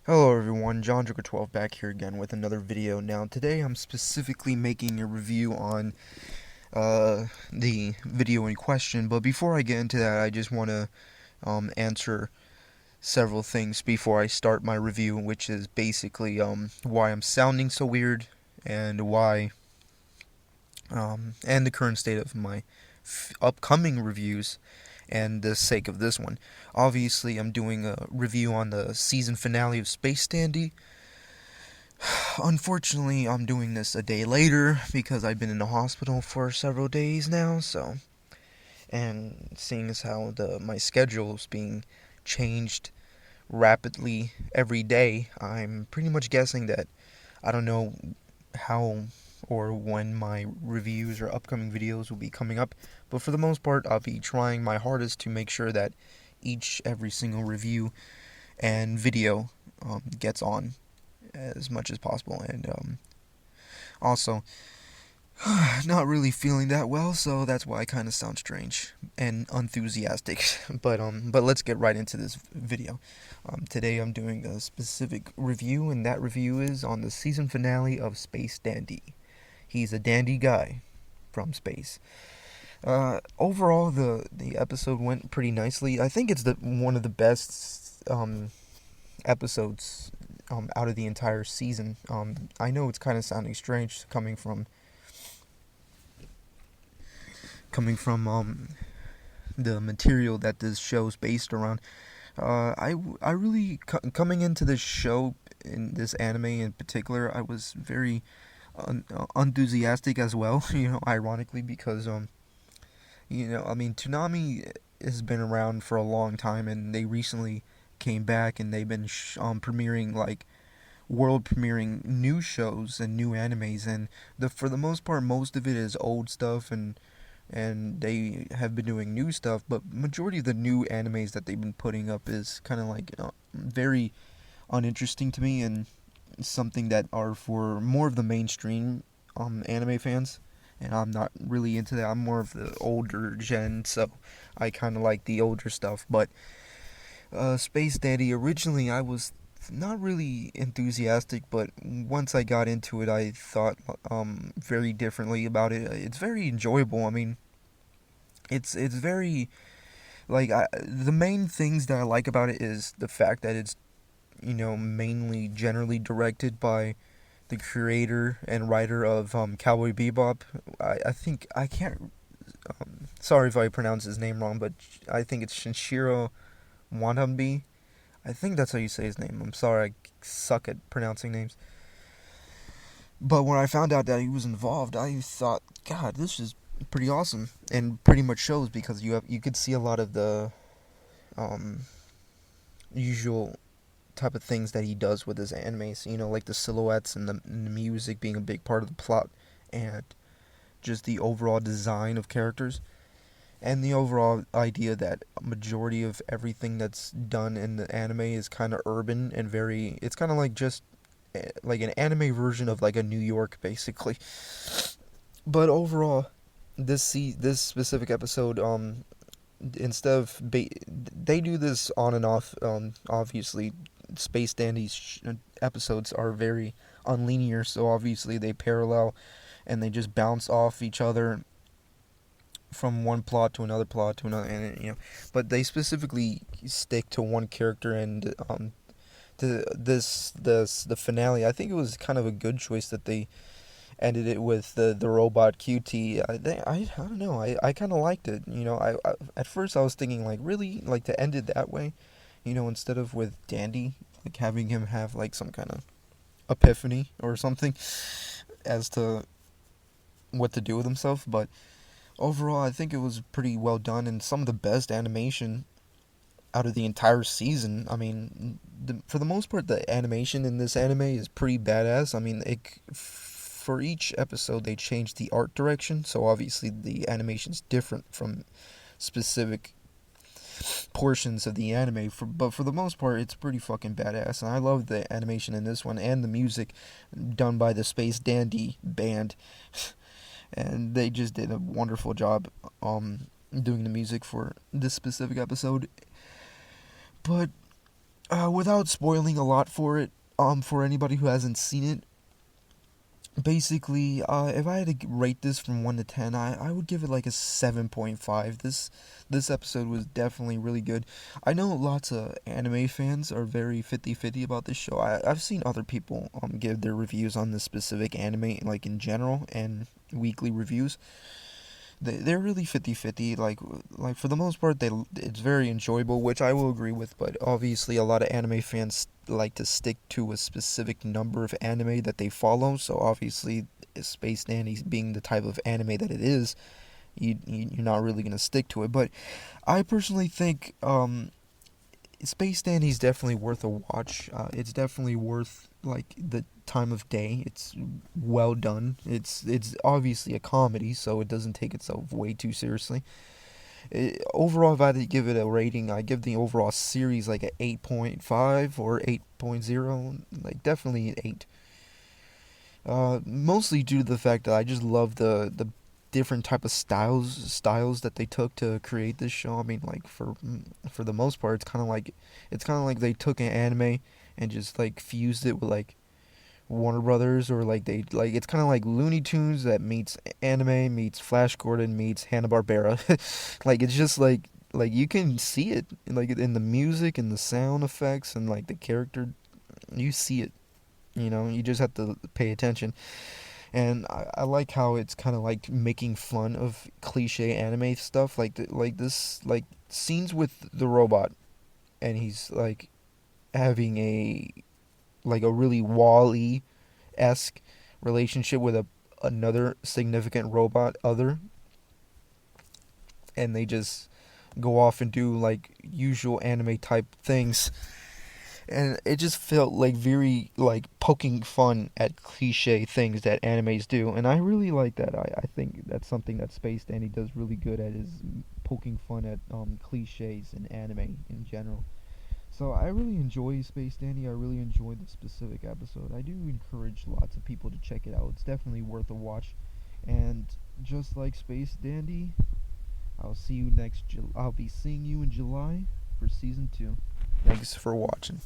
Hello everyone, JohnJoker12 back here again with another video. Now today I'm specifically making a review on the video in question, but before I get into that I just want to answer several things before I start my review, which is basically why I'm sounding so weird and why and the current state of my upcoming reviews and the sake of this one. Obviously I'm doing a review on the season finale of Space Dandy. Unfortunately, I'm doing this a day later because I've been in the hospital for several days now, and seeing as how the my schedule is being changed rapidly every day, I'm pretty much guessing that I don't know how or when my reviews or upcoming videos will be coming up, but for the most part, I'll be trying my hardest to make sure that every single review and video gets on as much as possible, and also, not really feeling that well, so that's why I kind of sound strange and enthusiastic. But let's get right into this video. Today I'm doing a specific review, and that review is on the season finale of Space Dandy. He's a dandy guy from space. Overall, the episode went pretty nicely. I think it's the one of the best episodes out of the entire season. I know it's kind of sounding strange coming from the material that this show's based around. I really coming into this show in this anime in particular, I was very enthusiastic as well. Ironically because I mean, Toonami has been around for a long time, and they recently came back and they've been premiering like world premiering new shows and new animes, and for the most part most of it is old stuff, and they have been doing new stuff, but majority of the new animes that they've been putting up is kind of like very uninteresting to me, and something that are for more of the mainstream anime fans, and I'm not really into that. I'm more of the older gen, so I kind of like the older stuff. But Space Dandy, originally I was not really enthusiastic, but once I got into it, I thought very differently about it. It's very enjoyable. I mean, it's very like the main things that I like about it is the fact that it's mainly generally directed by the creator and writer of Cowboy Bebop. I think I can't. Sorry if I pronounce his name wrong, but I think it's Shinshiro Wannabe. I think that's how you say his name. I'm sorry, I suck at pronouncing names. But when I found out that he was involved, I thought, God, this is pretty awesome, and pretty much shows because you could see a lot of the um, usual type of things that he does with his animes. Like the silhouettes and the music being a big part of the plot, and just the overall design of characters, and the overall idea that a majority of everything that's done in the anime is kind of urban and very. It's kind of like just like an anime version of like a New York, basically. But overall, this specific episode, instead of they do this on and off. Obviously, Space Dandy's episodes are very unlinear, so obviously they parallel and they just bounce off each other from one plot to another, and but they specifically stick to one character, and to the finale. I think it was kind of a good choice that they ended it with the robot QT. I don't know. I kind of liked it. At first I was thinking like really like to end it that way, instead of with Dandy, like having him have like some kind of epiphany or something as to what to do with himself. But overall, I think it was pretty well done and some of the best animation out of the entire season. I mean, for the most part, the animation in this anime is pretty badass. I mean, for each episode they changed the art direction, so obviously the animation's different from specific portions of the anime. But for the most part, it's pretty fucking badass, and I love the animation in this one and the music done by the Space Dandy band, and they just did a wonderful job doing the music for this specific episode. But Without spoiling a lot for anybody who hasn't seen it, basically, if I had to rate this from 1 to 10, I would give it like a 7.5. This episode was definitely really good. I know lots of anime fans are very 50-50 about this show. I've seen other people give their reviews on this specific anime, like in general, and weekly reviews. They're really 50-50. Like for the most part, it's very enjoyable, which I will agree with. But obviously, a lot of anime fans like to stick to a specific number of anime that they follow. So obviously, Space Dandy being the type of anime that it is, you're not really gonna stick to it. But I personally think Space Dandy's definitely worth a watch. It's definitely worth like the time of day. It's well done. It's obviously a comedy, so it doesn't take itself way too seriously. Overall, if I had to give it a rating, I give the overall series like a 8.5 or 8.0. Like definitely an 8. Mostly due to the fact that I just love the different type of styles that they took to create this show. I mean, like for the most part, it's kind of like they took an anime and just like fused it with like Warner Brothers, or like they like it's kind of like Looney Tunes that meets anime meets Flash Gordon meets Hanna Barbera. Like it's just like you can see it like in the music and the sound effects and like the character. You see it. You just have to pay attention. And I like how it's kind of like making fun of cliche anime stuff, like this, like scenes with the robot, and he's like having a really Wall-E esque relationship with another significant robot other, and they just go off and do like usual anime type things, and it just felt like very like poking fun at cliche things that animes do, and I really like that. I think that's something that Space Dandy does really good at, is poking fun at cliches in anime in general. So I really enjoy Space Dandy. I really enjoyed this specific episode. I do encourage lots of people to check it out. It's definitely worth a watch. And just like Space Dandy, I'll be seeing you in July for season 2. Thanks for watching.